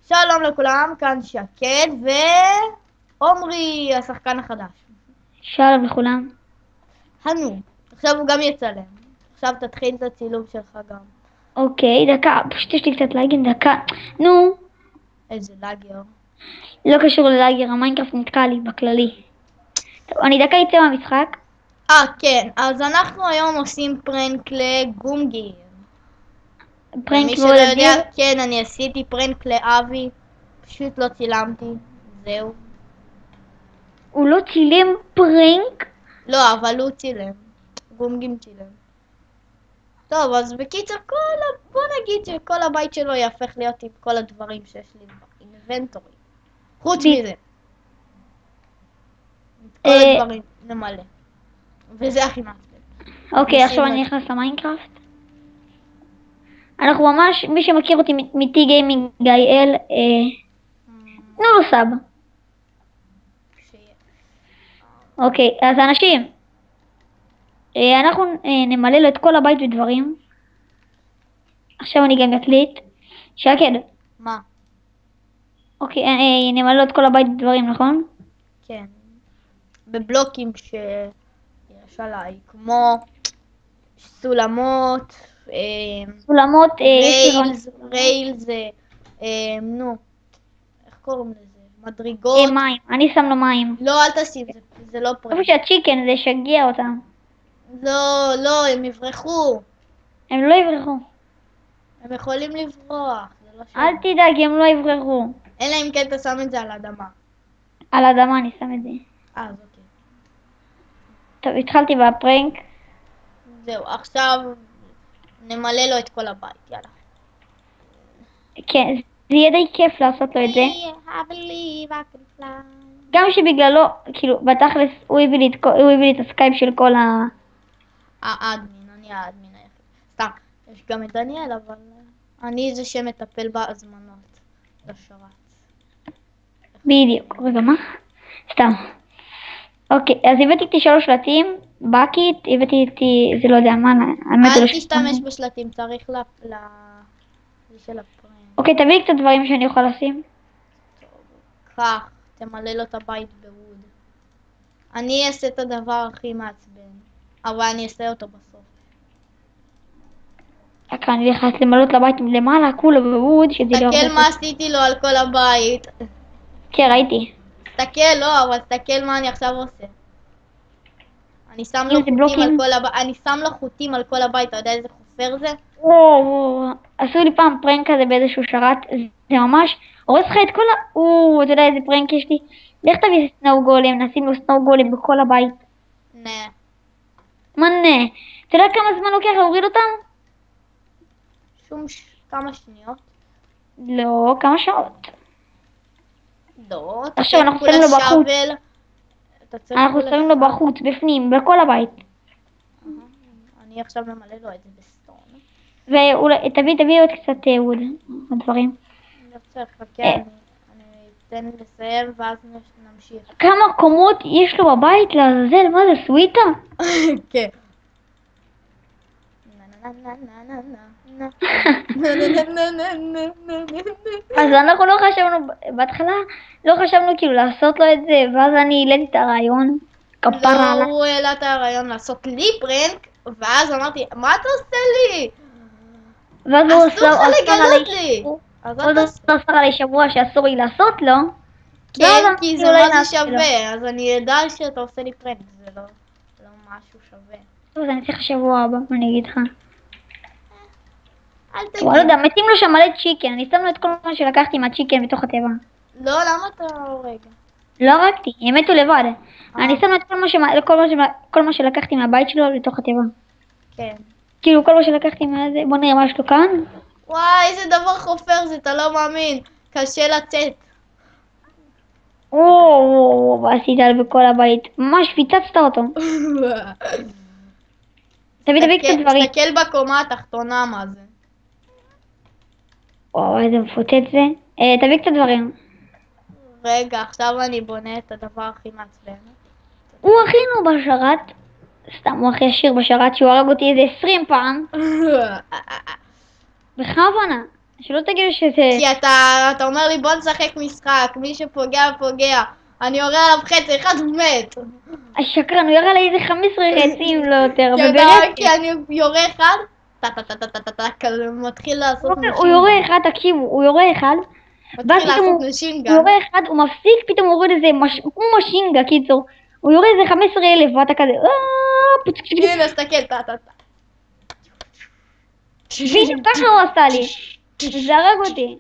שלום לכולם, כאן שקד ועומרי, השחקן החדש. שלום לכולם. הנו, עכשיו הוא גם יצלם. עכשיו תתחיל את הצילום שלך גם. אוקיי, דקה, פשוט יש לי קצת לאגים, דקה. נו, איזה לאגר. לא קשור ללאגר, המיינקראפט נתקע לי בכללי. טוב, אני דקה אצא מהמשחק. כן, אז אנחנו היום עושים פרנק לגומגי. פרנק ומי שלא מאוד יודע, אדיר. כן, אני עשיתי פרנק לאבי, פשוט לא צילמתי, זהו. הוא לא צילם פרנק? לא, אבל הוא צילם. גומגים צילם. טוב, אז בקיצר, בוא נגיד שכל הבית שלו יהפך להיות עם כל הדברים שיש לי באינבנטורי. חוץ מזה. את כל הדברים נמלא. וזה הכי מעצבן. אוקיי, עכשיו אני נכנס למיינקראפט. אנחנו ממש, מי שמכיר אותי מ-T גיימינג גיא-אל, תנו לו סאב. אוקיי, אז אנשים, אנחנו נמלא לו את כל הבית בדברים. עכשיו אני גם אקליט. שקד. מה? אוקיי, נמלא לו את כל הבית בדברים, נכון? כן. בבלוקים שיש עליי, כמו סולמות, סולמות, ריילס, נו, איך קוראים לזה? מדרגות. מים, אני שם לו מים. לא, אל תשים, זה לא פרנק. איפה שהצ'יקן, זה שגיע אותם. לא, הם יברחו. הם לא יברחו. הם יכולים לברוח, זה לא שם. אל תדאג, הם לא יברחו. אלא אם כן אתה שם את זה על האדמה. על האדמה אני שם את זה. אז אוקיי. טוב, התחלתי בפרנק. זהו, עכשיו נמלא לו את כל הבית, יאללה. כן, זה יהיה די כיף לעשות לו את זה. I believe I can fly. גם שבגללו, כאילו, בתכלס, הוא הביא לי את הסקייפ של כל האדמין, אני האדמין היחיד. סתם, יש גם את דניאל, אבל אני זה שמטפל בהזמנות לשרת. בדיוק. רגע, מה? סתם. אוקיי, אז הבאתי איתי 3 שלטים, בקיט, הבאתי איתי, זה לא יודע מה, אל תשתמש בשלטים, צריך זה של הפרנק. אוקיי, תביא לי קצת דברים שאני אוכל לשים. כך, תמלא לו את הבית בווד. אני אעשה את הדבר הכי מעצבן, אבל אני אעשה אותו בסוף. רגע, אני נכנס למלות לבית למעלה, כולה בווד, שזה לא... תסתכל מה עשיתי לו על כל הבית. כן, ראיתי. תסתכל, לא, אבל תסתכל מה אני עכשיו עושה. אני שם לו חוטים על כל הבית, אני שם לו חוטים על כל הבית, אתה יודע איזה חופר זה? וואו, עשו לי פעם פרנק כזה באיזשהו שרת, זה ממש הורס לך את כל אתה יודע איזה פרנק יש לי? לך תביא סנואו גולם, נשים לו סנואו גולם בכל הבית. נה. מה נה? אתה יודע כמה זמן לוקח להוריד אותם? כמה שניות? לא, כמה שעות. לא, עכשיו אנחנו שמים לו בחוץ. אנחנו שמים לו בחוץ, בפנים, בכל הבית. אני עכשיו ממלא לו את זה בסטון. תביא עוד קצת ווד, הדברים. אני חכה, אני אתן לסיים ואז נמשיך. כמה קומות יש לו בבית לעזאזל, מה זה סוויטה? כן. אז אנחנו לא חשבנו, בהתחלה לא חשבנו כאילו לעשות לו את זה, ואז אני העליתי את הרעיון, כפרה עליו. לא, הוא העלה את הרעיון לעשות לי פרנק, ואז אמרתי, מה אתה עושה לי? ואז הוא אסור לך לגלות לי. אסר עלי שבוע שאסור לי לעשות לו. כן, כי זה מה זה שווה, אז אני אדע שאתה עושה לי פרנק, זה לא משהו שווה. טוב, אז אני צריך שבוע הבא, אני אגיד לך. אל תגיד. לא יודע, מתים לו שם מלא צ'יקן, אני שם לו את כל מה שלקחתי מהצ'יקן בתוך הטבע. לא, למה אתה הורג? לא הרגתי, הם מתו לבד. אני שם לו את כל מה שלקחתי מהבית שלו לתוך הטבע. כן. כאילו כל מה שלקחתי מהזה, בוא נראה מה יש לו כאן. וואי, איזה דבר חופר זה, אתה לא מאמין. קשה לצאת. עשית על בכל הבית, ממש פיצצת אותו. תביא קצת דברים. תסתכל בקומה התחתונה מה זה. וואו, איזה מפוצץ זה. תביא קצת דברים. רגע, עכשיו אני בונה את הדבר הכי מעצבן. הוא הכינו בשרת. סתם, הוא הכי עשיר בשרת שהוא הרג אותי איזה 20 פעם. בכוונה. שלא תגידו שזה... כי אתה אומר לי בוא נשחק משחק, מי שפוגע פוגע. אני יורה עליו חץ אחד הוא מת. השקרן, הוא ירה לי איזה 15 חצים לא יותר, כי אני יורה אחד, טה, כזה מתחיל לעשות נשים. הוא יורה אחד, תקשיבו, הוא יורה אחד, מתחיל לעשות נשים גם. הוא יורה אחד, הוא מפסיק, פתאום הוא יורד איזה, כמו משינגה, קיצור. הוא יורה איזה 15,000, ואתה כזה, הנה, סתכל, טה. בדיוק ככה הוא עשה לי, זה הרג אותי.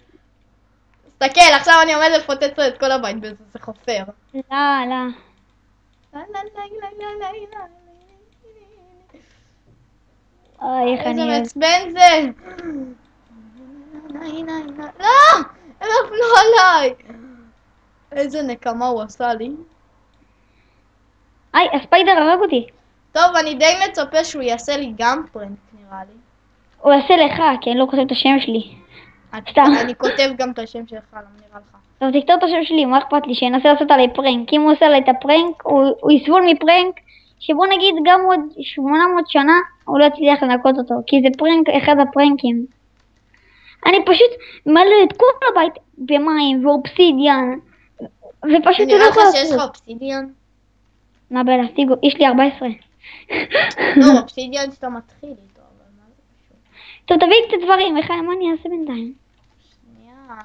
סתכל, עכשיו אני עומד לפוצץ לו את כל הבית, זה חופר. לא. איזה מעצבן זה. לא! הם נפלו עליי! איזה נקמה הוא עשה לי. הספיידר הרג אותי. טוב, אני די מצפה שהוא יעשה לי גם פרנק, נראה לי. הוא יעשה לך, כי אני לא כותב את השם שלי. סתם. אני כותב גם את השם שלך, לא נראה לך. טוב, תכתוב את השם שלי, מה אכפת לי? שינסה לעשות עליי פרנק. אם הוא עושה עליי את הפרנק, הוא יסבול מפרנק, שבוא נגיד גם עוד 800 שנה, הוא לא יצליח לנקות אותו, כי זה פרנק, אחד הפרנקים. אני פשוט מלא את כל הבית במים ואובסידיאן, ופשוט נראה לך שיש לך אובסידיאן? מה בלהשיג? יש לי 14. לא, אובסידיאן שאתה מתחיל איתו, אבל מה זה פשוט? טוב, תביאי קצת דברים, מה אני אעשה בינתיים? שנייה.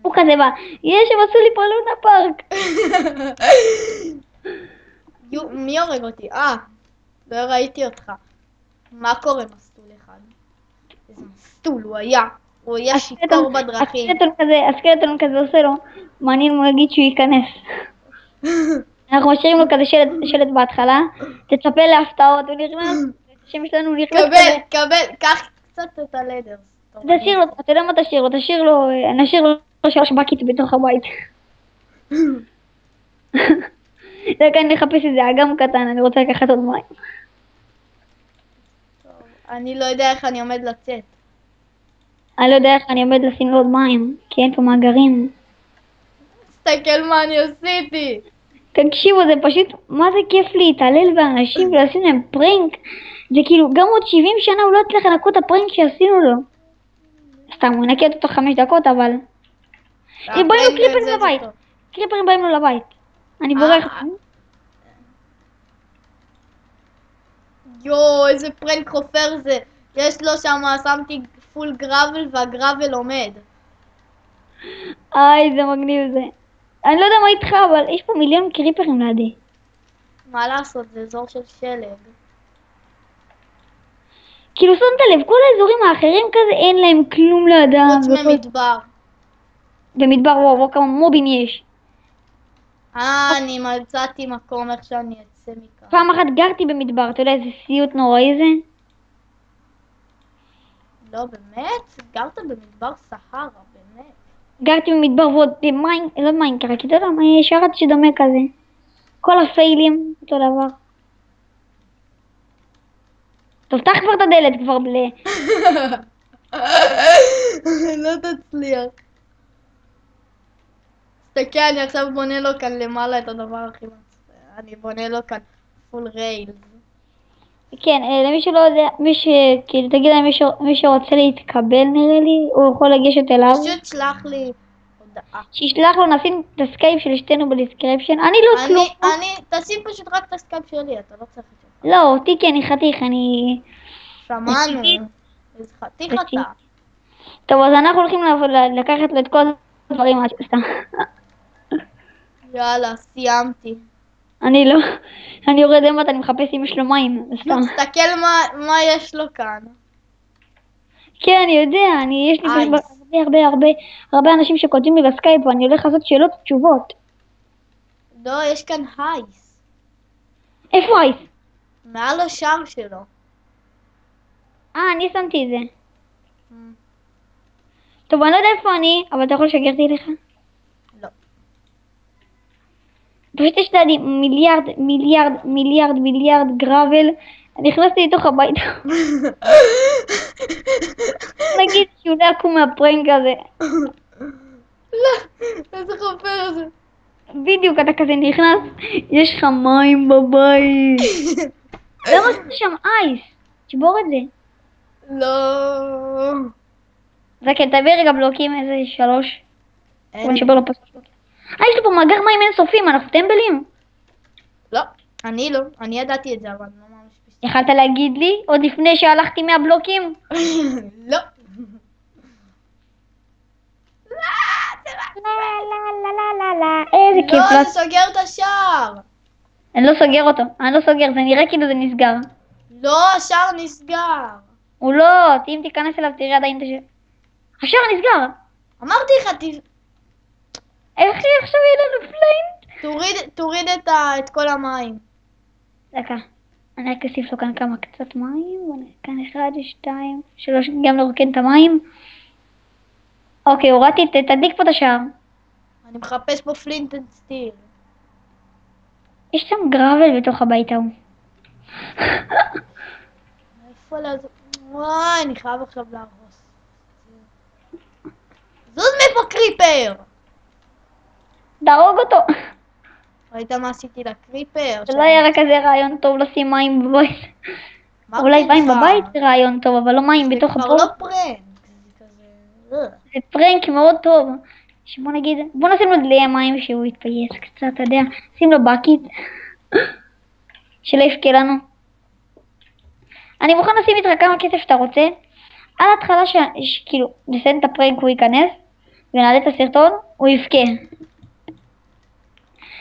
הוא כזה בא, יש הם עשו לי פלונה פארק. מי הורג אותי? לא ראיתי אותך. מה קורה מסטול אחד? איזה מסטול הוא היה. הוא היה שיכור בדרכים. הסקלטון כזה עושה לו, מעניין הוא יגיד שהוא ייכנס. אנחנו משאירים לו כזה שלט בהתחלה, תצפה להפתעות, הוא נכנס, השם שלנו נכנס כזה. קבל, קח קצת את הלדר. תשאיר לו, אתה יודע מה תשאיר לו? נשאיר לו 3 בקית בתוך הבית. רק אני אחפש איזה אגם קטן, אני רוצה לקחת עוד מים. אני לא יודע איך אני עומד לצאת. אני לא יודע איך אני עומד לשים לו עוד מים, כי אין פה מאגרים. תסתכל מה אני עשיתי. תקשיבו, זה פשוט, מה זה כיף להתעלל באנשים ולשים להם פרינק. זה כאילו, גם עוד 70 שנה הוא לא הצליח לנקות את הפרינק שעשינו לו. סתם, הוא ינקה אותו 5 דקות, אבל... באים לו קריפרים לבית. קריפרים באים לו לבית. אני בורח. יואו, איזה פרנק חופר זה. יש לו שם, שמתי פול גרבל והגרבל עומד. איזה מגניב זה. אני לא יודע מה איתך, אבל יש פה מיליון קריפרים לידי. מה לעשות, זה אזור של שלג. כאילו שמת לב, כל האזורים האחרים כזה אין להם כלום לאדם. חוץ ממדבר. במדבר, וואו, כמה מובים יש. אני מצאתי מקום איך שאני אצא מכאן. פעם אחת גרתי במדבר, אתה יודע איזה סיוט נוראי זה? לא, באמת? גרת במדבר סהרה, באמת. גרתי במדבר ועוד לא מיינקראפט, כי אתה יודע, שרת שדומה כזה. כל הפיילים, אותו דבר. טוב, תח כבר את הדלת כבר בלי. לא תצליח. תסתכל, אני עכשיו בונה לו כאן למעלה את הדבר הכי מצפה. אני בונה לו כאן פול ריילס. כן, למי שלא יודע, כאילו תגיד להם מי שרוצה להתקבל נראה לי, הוא יכול לגשת אליו. פשוט שלח לי הודעה. שישלח לו, נשים את הסקייפ של שתינו בדיסקריפשן. אני לא כלום. תשים פשוט רק את הסקייפ שלי, אתה לא צריך את שלך. לא, אותי כי אני חתיך, אני... שמענו. איזה חתיך אתה. טוב, אז אנחנו הולכים לקחת לו את כל הדברים עד שסתם. יאללה, סיימתי. אני לא, אני יורד למטה, אני מחפש אם יש לו מים, סתם. תסתכל מה יש לו כאן. כן, אני יודע, יש לי הרבה אנשים שכותבים לי בסקייפ, ואני הולך לעשות שאלות ותשובות. לא, יש כאן הייס. איפה הייס? מעל השער שלו. אני שמתי את זה. טוב, אני לא יודע איפה אני, אבל אתה יכול לשגר אותי אליך? לא. פשוט יש לי מיליארד גרבל, נכנסתי לתוך הבית. נגיד שהוא לא יקום מהפרנק הזה. לא, איזה חופר זה. בדיוק, אתה כזה נכנס, יש לך מים בבית. למה עשית שם אייס? תשבור את זה. לא. זה כן, תביא רגע בלוקים איזה 3. אין בוא לי. נשבר לו פשוט. יש לי פה מאגר מים אינסופיים, אנחנו טמבלים. לא, אני לא. אני ידעתי את זה, אבל לא ממש פספסתי. יכלת להגיד לי עוד לפני שהלכתי מהבלוקים? לא. לא, איזה כיף. לא, זה סוגר את השער. אני לא סוגר אותו, אני לא סוגר, זה נראה כאילו זה נסגר. לא, השער נסגר. הוא לא, אם תיכנס אליו תראה עדיין את השער נסגר. אמרתי לך, איך עכשיו יהיה לנו פליינט? תוריד את כל המים. דקה, אני רק אוסיף לו כאן כמה קצת מים, כאן 1, 2, 3, גם לרוקן את המים. אוקיי, הורדתי, תדליק פה את השער. אני מחפש פה פלינט אנד סטיל. יש שם גרבל בתוך הבית ההוא. איפה לעזור? וואי, אני חייב עכשיו להרוס. זוז מפה קריפר! תהרוג אותו. ראית מה עשיתי לקריפר? זה לא היה רק כזה רעיון טוב לשים מים בבית. אמרתי אולי מים לך, בבית זה רעיון טוב, אבל לא מים בתוך זה כבר הבור. לא פרנק. זה כזה... זה פרנק מאוד טוב. בוא נגיד, בוא נשים לו דלי מים שהוא יתפייס קצת, אתה יודע. שים לו בקית. שלא יפקה לנו. אני מוכן לשים איתך כמה כסף שאתה רוצה. על ההתחלה כאילו, נסיים את הפרנק הוא ייכנס, ונעלה את הסרטון, הוא יפקה.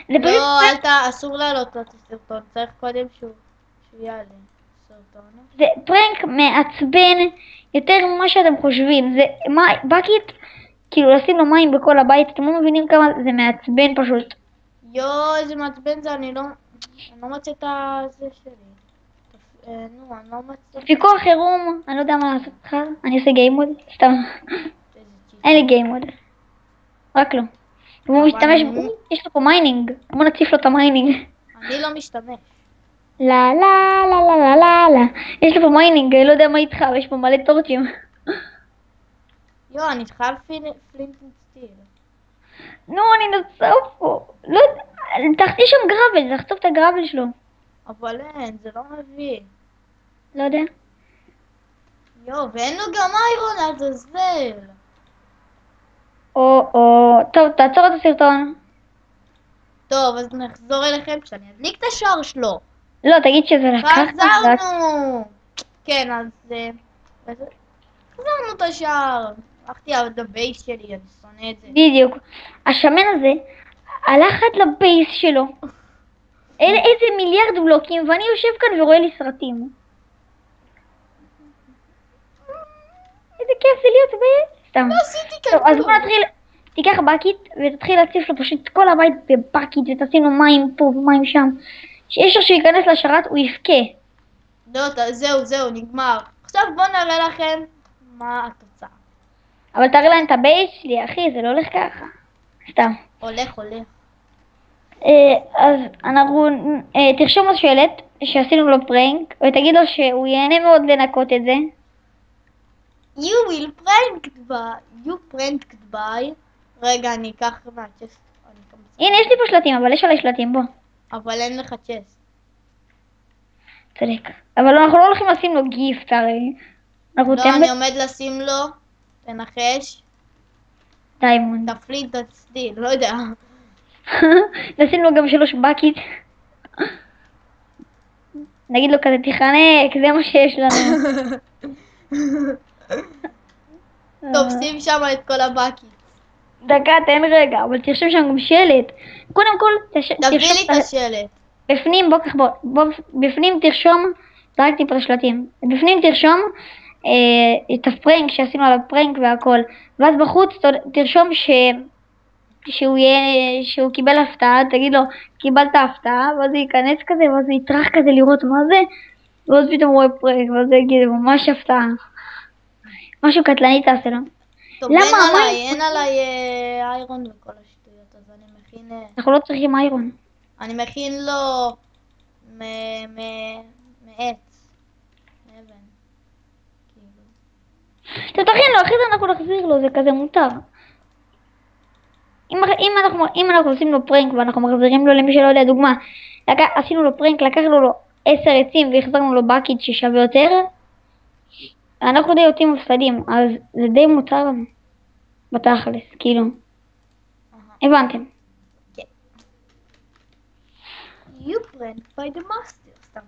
זה פשוט... לא, אסור לעלות את הסרטון. צריך קודם שהוא יעלה סרטון. זה פרנק מעצבן יותר ממה שאתם חושבים. זה בקית, כאילו לשים לו מים בכל הבית, אתם לא מבינים כמה זה מעצבן פשוט. יואו, איזה מעצבן זה, אני לא מוצא את זה שלי. נו, אני לא מוצא. פיקוח חירום, אני לא יודע מה לעשות לך, אני עושה גיימוד, סתם. אין לי גיימוד. רק לא. והוא משתמש, יש לו פה מיינינג, בוא נציף לו את המיינינג. אני לא משתמש. לה לה לה לה לה לה לה. יש לו פה מיינינג, אני לא יודע מה איתך, אבל יש פה מלא טורצ'ים. יואו, אני חייב פלינט אנד סטיל. נו, אני נחשוף פה. לא יודע, תחתי שם גרבל, תחצוף את הגרבל שלו. אבל אין, זה לא מביא. לא יודע. יואו, ואין לו גם איירון לעזאזל. טוב, תעצור את הסרטון. טוב, אז נחזור אליכם כשאני אדליק את השער שלו. לא, תגיד שזה לקח. חזרנו! כן, אז... חזרנו את השער. הלכתי על הבייס שלי, אני שונא את זה. בדיוק. השמן הזה הלך עד לבייס שלו. אלה איזה מיליארד בלוקים, ואני יושב כאן ורואה לי סרטים. איזה כיף זה להיות בייס. סתם. לא עשיתי כאן טוב, אז כלום. בוא נתחיל, תיקח בקית ותתחיל להציף לו פשוט כל הבית בבקית ותשים לו מים פה ומים שם. שיש לו שייכנס לשרת הוא יפקה. לא, זהו, נגמר. עכשיו בואו נראה לכם מה התוצאה. אבל תראה להם את הבייס שלי, אחי, זה לא הולך ככה. סתם. הולך. אז אנחנו, תרשום לו שלט שעשינו לו פרנק, ותגיד לו שהוא ייהנה מאוד לנקות את זה. You pranked by. רגע, אני אקח מהצ'סט. הנה, יש לי פה שלטים, אבל יש עלי שלטים, בוא. אבל אין לך צ'סט. צודק. אבל אנחנו לא הולכים לשים לו גיפט, הרי. אנחנו לא, אני עומד לשים לו, תנחש, דיימונד. תפליט את סטיל, לא יודע. נשים לו גם 3 בקית. נגיד לו כזה תחנק, זה מה שיש לנו. טוב, שים שם את כל הבקית. דקה, תן רגע, אבל תרשום שם גם שלט. קודם כל, תביא לי את השלט. בפנים, בוא, בפנים תרשום, זרקתי פה את השלטים. בפנים תרשום את הפרנק שעשינו עליו פרנק והכל. ואז בחוץ תרשום שהוא קיבל הפתעה, תגיד לו, קיבלת הפתעה, ואז הוא ייכנס כזה, ואז הוא יטרח כזה לראות מה זה, ואז פתאום הוא רואה פרנק, ואז הוא יגיד, ממש הפתעה. משהו קטלני תעשה לו. טוב, למה? אין עליי איירון וכל השטויות, אז אני מכין... אנחנו לא צריכים איירון. אני מכין לו מעץ. מאבן. כאילו. תכין לו, אחרי זה אנחנו נחזיר לו, זה כזה מותר. אם אנחנו עושים לו פרנק ואנחנו מחזירים לו, למי שלא יודע, דוגמה, עשינו לו פרנק, לקחנו לו 10 עצים והחזרנו לו בקית ששווה יותר, אנחנו די יוצאים מופסדים, אז זה די מותר לנו. בתכלס, כאילו. הבנתם. כן. You prank by the master, סתם.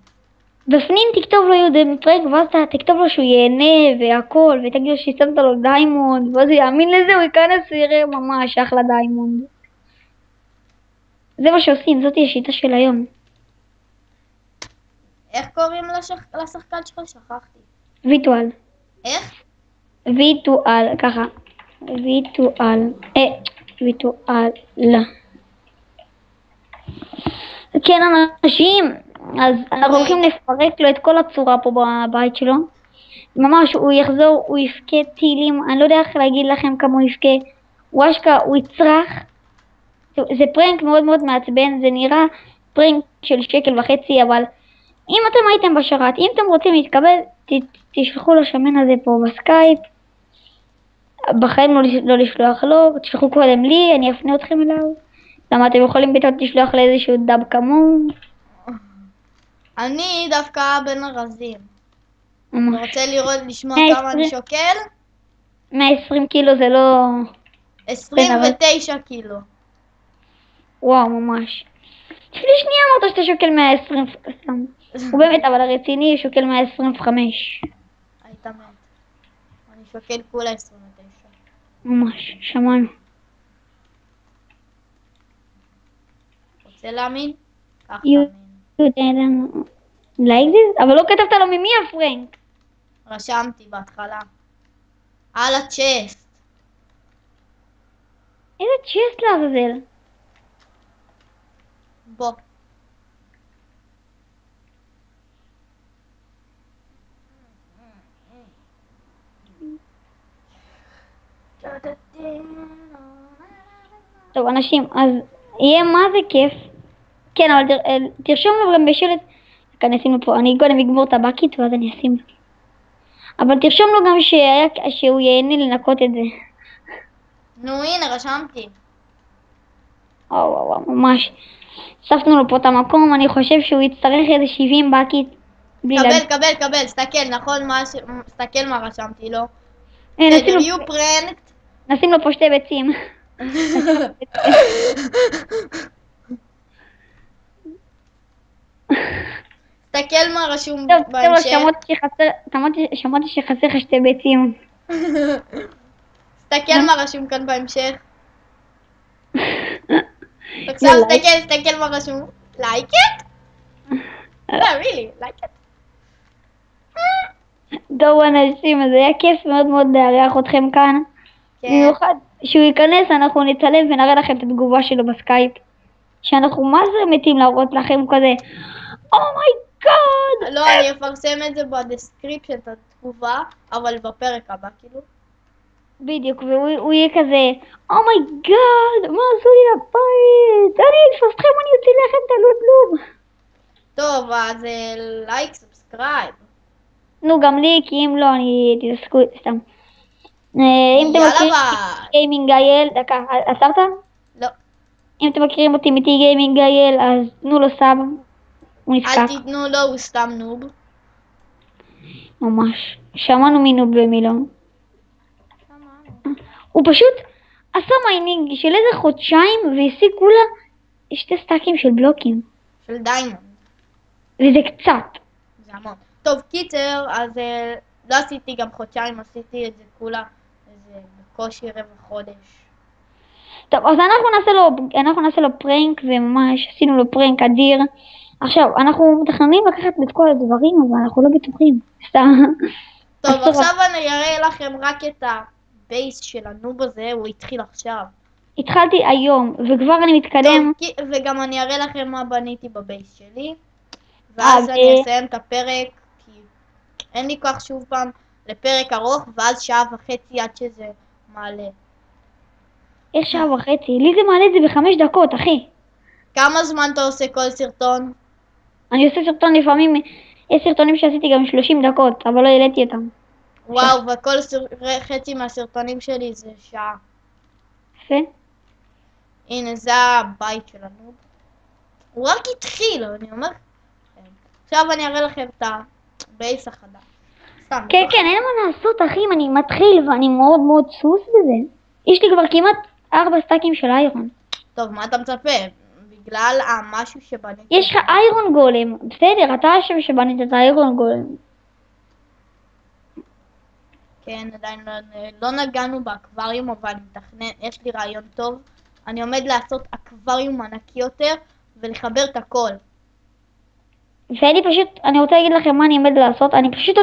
בפנים תכתוב לו יהודה מפרנק, ואז אתה תכתוב לו שהוא ייהנה והכל, ותגיד לו ששמת לו דיימונד, ואז הוא יאמין לזה, הוא ייכנס ויראה ממש אחלה דיימונד. זה מה שעושים, זאת השיטה של היום. איך קוראים לשחקן שלך? שכחתי. ויטואל. איך? ויטואל, ככה. ויטואל. ויטואל. כן, אנשים, אז אנחנו הולכים לפרק לו את כל הצורה פה בבית שלו. ממש, הוא יחזור, הוא יפקה טילים, אני לא יודע איך להגיד לכם כמה הוא יפקה. הוא אשכרה, הוא יצרח. זה פרנק מאוד מאוד מעצבן, זה נראה פרנק של 1.5 שקל, אבל אם אתם הייתם בשרת, אם אתם רוצים להתקבל, תשלחו לשמן הזה פה בסקייפ. בחיים לא לשלוח לו, תשלחו קודם לי, אני אפנה אתכם אליו. למה אתם יכולים פתאום לשלוח לאיזשהו דאב כמוהו? אני דווקא בן הרזים. אתה ממש. רוצה לשמוע כמה אני שוקל? 120 קילו זה לא... 29 קילו. וואו, ממש. לפני שנייה אמרת שאתה שוקל 120 סתם. הוא באמת, אבל הרציני שוקל 125. היית מת. אני שוקל כולה 29. ממש, שמענו. רוצה להאמין? כך תאמין. like this? אבל לא כתבת לו ממי הפרנק. רשמתי בהתחלה. על הצ'סט. איזה צ'סט לעזאזל. בוא. טוב, אנשים, אז יהיה מה זה כיף. כן, אבל תרשום לו גם בשלט. כאן אשים לו פה, אני קודם אגמור את הבקית ואז אני אשים לו. אבל תרשום לו גם שהוא ייהנה לנקות את זה. נו, הנה, רשמתי. וואו, ממש. אספנו לו פה את המקום, אני חושב שהוא יצטרך איזה 70 בקית. קבל, סתכל, נכון? סתכל מה רשמתי לו. you pranked. נשים לו פה 2 ביצים. תסתכל מה רשום בהמשך. שמעתי שחסר לך 2 ביצים. תסתכל מה רשום כאן בהמשך. עכשיו תסתכל מה רשום. Like it? לא, really, like it. טוב אנשים, אז היה כיף מאוד מאוד לארח אתכם כאן. במיוחד שהוא ייכנס, אנחנו נצלם ונראה לכם את התגובה שלו בסקייפ. שאנחנו מה זה מתים להראות לכם כזה אומייגאד. לא, אני אפרסם את זה בדסקריפשן, את התגובה, אבל בפרק הבא כאילו. בדיוק, והוא יהיה כזה אומייגאד, מה עשו לי לבית? אני אתפוס אתכם, אני אוציא לכם את הלובלוב. טוב, אז לייק, סאבסקרייב. נו, גם לי, כי אם לא, אני תתעסקו סתם. אם אתם מכירים גיימינג גייל, דקה, עצרת? לא. אם אתם מכירים אותי מתי גיימינג גייל, אז תנו לו סאב. הוא נזקק. אל תיתנו לו, הוא סתם נוב. ממש. שמענו מי נוב ומי לא. הוא פשוט עשה מיינינג של איזה חודשיים והשיג כולה 2 סטאקים של בלוקים. של דיימונד. וזה קצת. זה המון. טוב, קיצר, אז לא עשיתי גם חודשיים, עשיתי את זה כולה איזה בקושי רבע חודש. טוב, אז אנחנו נעשה לו פרנק, וממש עשינו לו פרנק אדיר. עכשיו, אנחנו מתכננים לקחת את כל הדברים, אבל אנחנו לא בטוחים. סתם. טוב, עכשיו אני אראה לכם רק את הבייס של הנוב הזה, הוא התחיל עכשיו. התחלתי היום, וכבר אני מתקדם. טוב, וגם אני אראה לכם מה בניתי בבייס שלי. ואז אני אסיים את הפרק, כי אין לי כוח שוב פעם לפרק ארוך, ואז 1.5 שעה עד שזה מעלה. איך 1.5 שעה? לי זה מעלה את זה ב5 דקות, אחי. כמה זמן אתה עושה כל סרטון? אני עושה סרטון לפעמים, יש סרטונים שעשיתי גם 30 דקות, אבל לא העליתי אותם. וואו, וכל חצי מהסרטונים שלי זה שעה. יפה. הנה, זה הבית שלנו. הוא רק התחיל, אני אומר. עכשיו אני אראה לכם את הבייס החדש. סתם. כן, כן, אין מה לעשות, אחי, אם אני מתחיל ואני מאוד מאוד סוס בזה. יש לי כבר כמעט 4 סטאקים של איירון. טוב, מה אתה מצפה? בגלל המשהו שבנית. יש לך איירון גולם, בסדר, אתה אשם שבנית את האיירון גולם. כן, עדיין לא נגענו באקווריום, אבל אני מתכנן, יש לי רעיון טוב. אני עומד לעשות אקווריום ענקי יותר ולחבר את הכל. ואני פשוט, אני רוצה להגיד לכם מה אני עומד לעשות, אני פשוט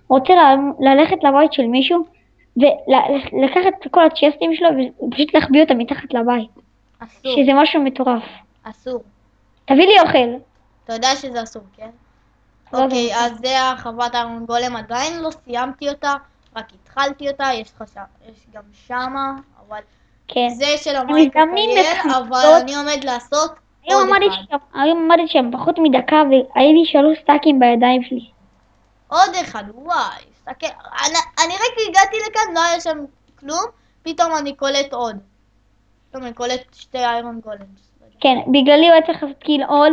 רוצה ללכת לבית של מישהו, ולקחת את כל הצ'סטים שלו, ופשוט להחביא אותם מתחת לבית. אסור, שזה משהו מטורף. אסור. תביא לי אוכל. אתה יודע שזה אסור, כן? לא, זה אוקיי, אסור. אז זה הרחבת איירון גולם, עדיין לא סיימתי אותה, רק התחלתי אותה, יש גם שמה, אבל כן. זה של הם המיינקראפט מתאמנים אבל בקבוצות. אני עומד לעשות היום עוד אחד. עמדתי שם פחות מדקה, והיו לי 3 סטאקים בידיים שלי. עוד אחד, וואי, תסתכל, אני רק הגעתי לכאן, לא היה שם כלום, פתאום אני קולט עוד. פתאום אני קולט 2 איירון גולמס. כן, בגללי הוא היה צריך לעשות קיל עוד.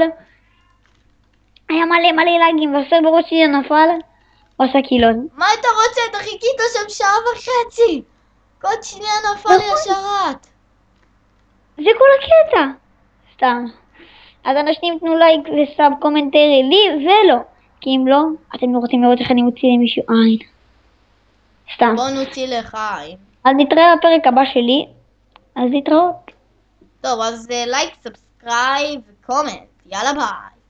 היה מלא לגים, והסר בראש שלי נפל, הוא עשה קיל עוד. מה אתה רוצה? אתה חיכית שם 1.5 שעות. עוד שנייה נפל לי נכון. השרת. זה כל הקטע. סתם. אז אנשים תנו לייק וסאב קומנטרי לי ולא. כי אם לא, אתם לא רוצים לראות איך אני מוציא למישהו עין. סתם. בוא נוציא לך עין. אז נתראה בפרק הבא שלי. אז להתראות. טוב, אז לייק, סאבסקרייב וקומנט. יאללה ביי.